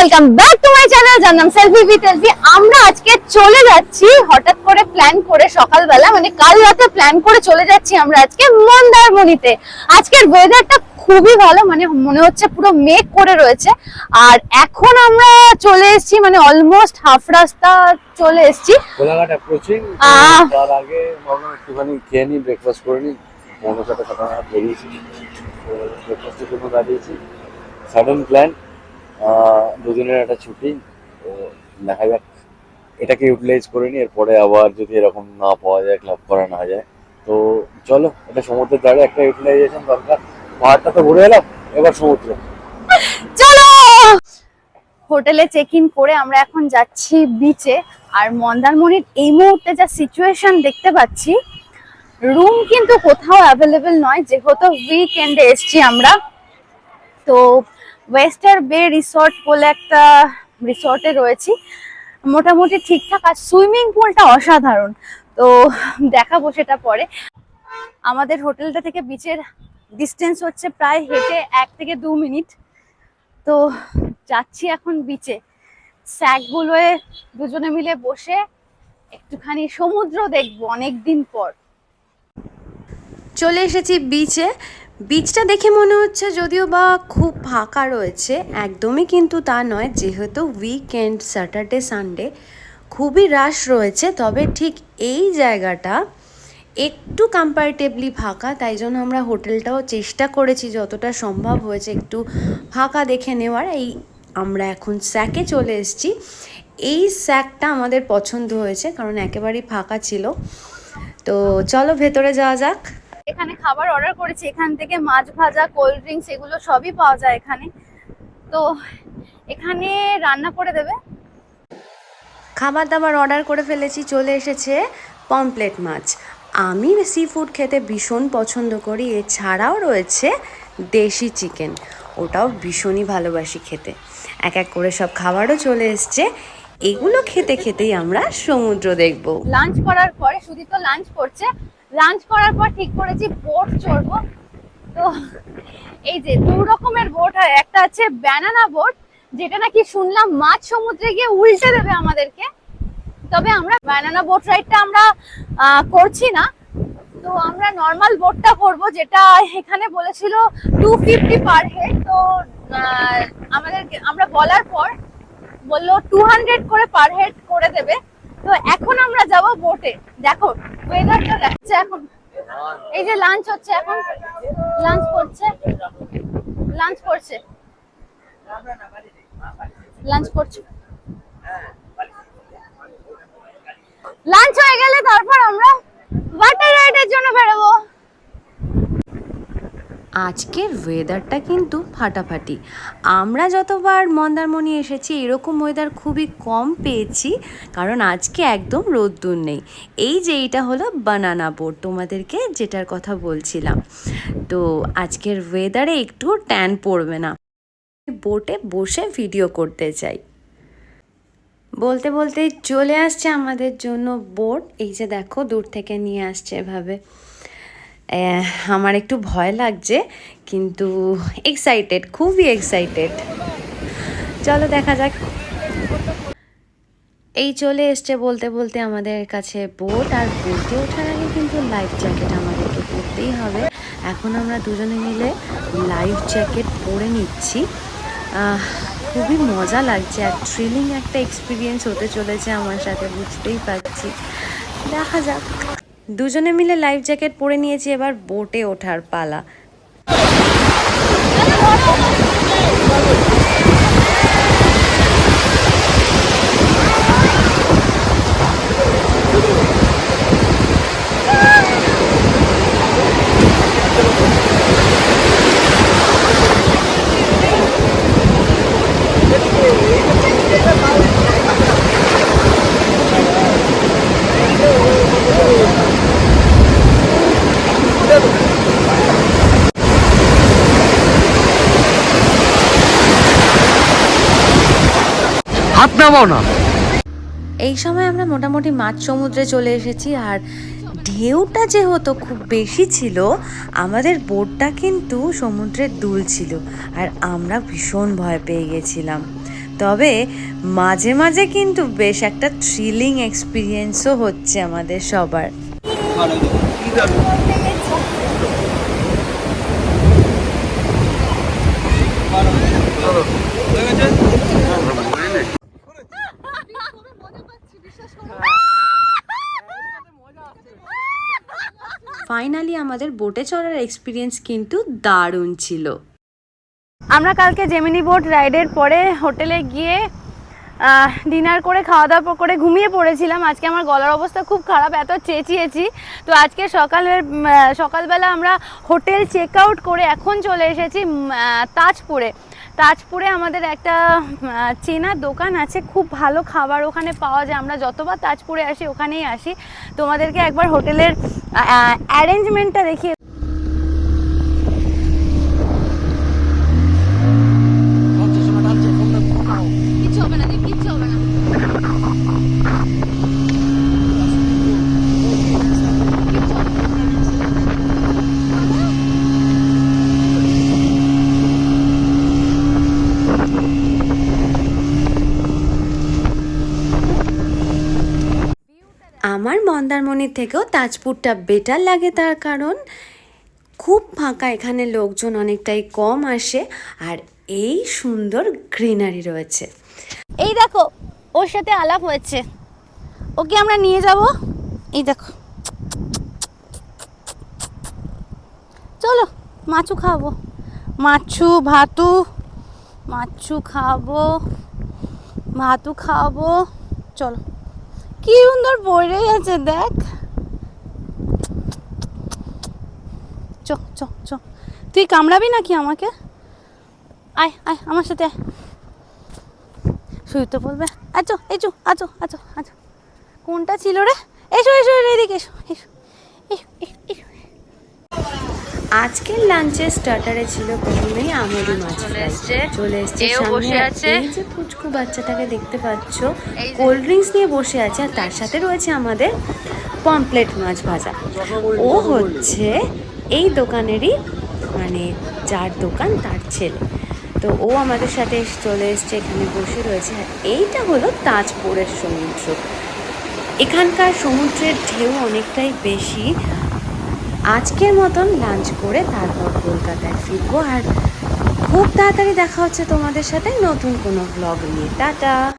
Welcome back to my channel যার নাম selfie with এলফি। আমরা আজকে চলে যাচ্ছি হঠাৎ করে প্ল্যান করে সকালবেলা, মানে কাল রাতে প্ল্যান করে চলে যাচ্ছি আমরা আজকে মন্দারমণিতে। আজকের ওয়েদারটা খুবই ভালো, মানে মনে হচ্ছে পুরো মেঘ করে রয়েছে। আর এখন আমরা চলে এসেছি, মানে অলমোস্ট হাফ রাস্তা চলে এসেছি। কোলাঘাট অ্যাপ্রোচিং। তার আগে ভাবলাম একটুখানি খেয়ে নিই, ব্রেকফাস্ট করে নিই। 5:30 নাগাদ বেরিয়েছি, ব্রেকফাস্টের জন্য দাঁড়িয়েছি। সাডেন প্ল্যান, দুদিনের একটা ছুটি, তো দেখা যাক এটাকে ইউটিলাইজ করে নিই। এরপরে আবার যদি এরকম না পাওয়া যায়, ক্লাব করা না যায়, তো চলো, এটা সমুদ্রের ধারে একটা ইউটিলাইজেশন দরকার। পাহাড়টা তো ঘুরে এলাম, এবার সমুদ্র। চলো, হোটেলে চেক ইন করে আমরা এখন যাচ্ছি বিচে। আর মন্দারমণির এই মুহূর্তে যা সিচুয়েশন দেখতে পাচ্ছি, রুম কিন্তু কোথাও অ্যাভেলেবেল নয়, যেহেতু উইকেন্ডে এসছি আমরা। তো ওয়েস্টার বে রিসর্ট বলে একটা রিসর্টে রয়েছি, মোটামুটি ঠিকঠাক। আর সুইমিং পুলটা অসাধারণ, তো দেখাবো সেটা পরে। আমাদের হোটেলটা থেকে বিচের ডিস্টেন্স হচ্ছে প্রায় হেঁটে 1 থেকে 2 মিনিট। তো যাচ্ছি এখন বিচে, স্যাকগুলোয় দুজনে মিলে বসে একটুখানি সমুদ্র দেখবো অনেকদিন পর। চলে এসেছি বিচে। বিচটা দেখে মনে হচ্ছে যদিও বা খুব ফাঁকা রয়েছে, একদমই কিন্তু তা নয়, যেহেতু উইকেন্ড, স্যাটারডে সানডে খুবই রাশ রয়েছে। তবে ঠিক এই জায়গাটা একটু কম্পারেটিভলি ফাঁকা, তাই জন্য আমরা হোটেলটাও চেষ্টা করেছি যতটা সম্ভব হয়েছে একটু ফাঁকা দেখে নেওয়ার। এই আমরা এখন স্যাকে চলে এসেছি। এই স্যাকটা আমাদের পছন্দ হয়েছে কারণ একেবারেই ফাঁকা ছিল। তো চলো ভেতরে যাওয়া যাক। এখানে খাবার অর্ডার করেছি, এখান থেকে মাছ ভাজা, কোল্ড ড্রিঙ্কস এগুলো সবই পাওয়া যায় এখানে। তো এখানে রান্না করে দেবে। খাবার দাবার অর্ডার করে ফেলেছি, চলে এসেছে পমপ্লেট মাছ। আমি সি ফুড খেতে ভীষণ পছন্দ করি, এছাড়াও রয়েছে দেশি চিকেন, ওটাও ভীষণই ভালোবাসি খেতে। এক এক করে সব খাবারও চলে এসছে, এগুলো খেতে খেতেই আমরা সমুদ্র দেখব। লাঞ্চ করার পরে, সুদীপ তো লাঞ্চ করছে, লাঞ্চ করার পর ঠিক করেছি বোট চড়বো। তো এই যে 2 রকমের বোট হয়, একটা আছে ব্যানানা বোট, যেটা নাকি শুনলাম মাছ সমুদ্রে গিয়ে উল্টে দেবে আমাদেরকে। তবে আমরা ব্যানানা বোট রাইডটা আমরা করছি না, তো আমরা নর্মাল বোটটা করব, যেটা এখানে বলেছিল 250 পার হেড। তো আমরা বলার পর বললো 200 করে পার হেড করে দেবে। তো এখন আমরা যাব বোটে। দেখো ওয়েদারটা দেখছে এখন, এই যে লাঞ্চ হচ্ছে, এখন লাঞ্চ করছে, লাঞ্চ করছে, লাঞ্চ করছে। লাঞ্চ হয়ে গেলে তারপর আমরা ওয়াটার রাইডের জন্য বেরোবো। আজকের ওয়েদারটা কিন্তু ফাটাফাটি। আমরা যতবার মন্দারমণি এসেছি এরকম ওয়েদার খুবই কম পেয়েছি, কারণ আজকে একদম রোদ্দুর নেই। এই যে এইটা হলো বানানা বোট, তোমাদেরকে যেটার কথা বলছিলাম। তো আজকের ওয়েদারে একটু ট্যান পড়বে না। বোটে বসে ভিডিও করতে চাই। বলতে বলতে চলে আসছে আমাদের জন্য বোট। এই যে দেখো দূর থেকে নিয়ে আসছে এভাবে। আমার একটু ভয় লাগছে, কিন্তু এক্সাইটেড, খুবই এক্সাইটেড। চলো দেখা যাক। এই চলে এসছে বলতে বলতে আমাদের কাছে বোট। আর বোটে ওঠার আগে কিন্তু লাইফ জ্যাকেট আমাদেরকে পরতেই হবে। এখন আমরা দুজনে মিলে লাইফ জ্যাকেট পরে নিচ্ছি। খুবই মজা লাগছে, আর থ্রিলিং একটা এক্সপিরিয়েন্স হতে চলেছে আমার সাথে, বুঝতেই পারছি। দেখা যাক। দুজনে মিলে লাইফ জ্যাকেট পরে নিয়েছি, এবার বোটে ওঠার পালা। হাত নামাও না। এই সময় আমরা মোটামুটি মাঝ সমুদ্রে চলে এসেছি। আর ঢেউটা যেহেতু খুব বেশি ছিল, আমাদের বোটটা কিন্তু সমুদ্রে দুলছিল, আর আমরা ভীষণ ভয় পেয়ে গেছিলাম। তবে মাঝে মাঝে কিন্তু বেশ একটা থ্রিলিং এক্সপিরিয়েন্সও হচ্ছে আমাদের সবার। ফাইনালি আমাদের বোটে চড়ার এক্সপিরিয়েন্স কিন্তু দারুণ ছিল। আমরা কালকে জেমিনি বোট রাইডের পরে হোটেলে গিয়ে ডিনার করে খাওয়া দাওয়া করে ঘুমিয়ে পড়েছিলাম। আজকে আমার গলার অবস্থা খুব খারাপ, এত চেঁচিয়েছি। তো আজকে সকালবেলা আমরা হোটেল চেক আউট করে এখন চলে এসেছি তাজপুরে। তাজপুরে আমাদের একটা চেনা দোকান আছে, খুব ভালো খাবার ওখানে পাওয়া যায়। আমরা যতবার তাজপুরে আসি ওখানেই আসি। তোমাদেরকে একবার হোটেলের অ্যারেঞ্জমেন্টটা দেখিয়ে কিচ্ছু হবে না, কিচ্ছু হবে না। আমার মন্দারমণির থেকেও তাজপুরটা বেটার লাগে, তার কারণ খুব ফাঁকা, এখানে লোকজন অনেকটাই কম আসে আর এই সুন্দর গ্রিনারি রয়েছে। এই দেখো ওর সাথে আলাপ হয়েছে, ওকে আমরা নিয়ে যাব। এই দেখো, চলো মাছু খাবো, মাছু খাবো। চলো, কি সুন্দর বইরে আছে দেখ। চ তুই কামড়াবি নাকি আমাকে? আয় আমার সাথে আয়। শুইতে বলবে। আছো। কোনটা ছিল রে? এসো এদিকে এসো। আজকের লাঞ্চের স্টার্টারে ছিল প্রথমেই আমুদি মাছ চলে এসছে সামনে। এই যে পুচকু বাচ্চাটাকে দেখতে পাচ্ছ, কোল্ড ড্রিঙ্কস নিয়ে বসে আছে, আর তার সাথে রয়েছে আমাদের পমপ্লেট মাছ ভাজা। ও হচ্ছে এই দোকানেরই, মানে যার দোকান তার ছেলে। তো ও আমাদের সাথে চলে এসছে, এখানে বসে রয়েছে। আর এইটা হলো তাজপুরের সমুদ্র। এখানকার সমুদ্রের ঢেউ অনেকটাই বেশি। আজকের মতন লাঞ্চ করে তারপর কলকাতায় ফিরবো, আর খুব তাড়াতাড়ি দেখা হচ্ছে তোমাদের সাথে নতুন কোনো ব্লগ নিয়ে। টাটা।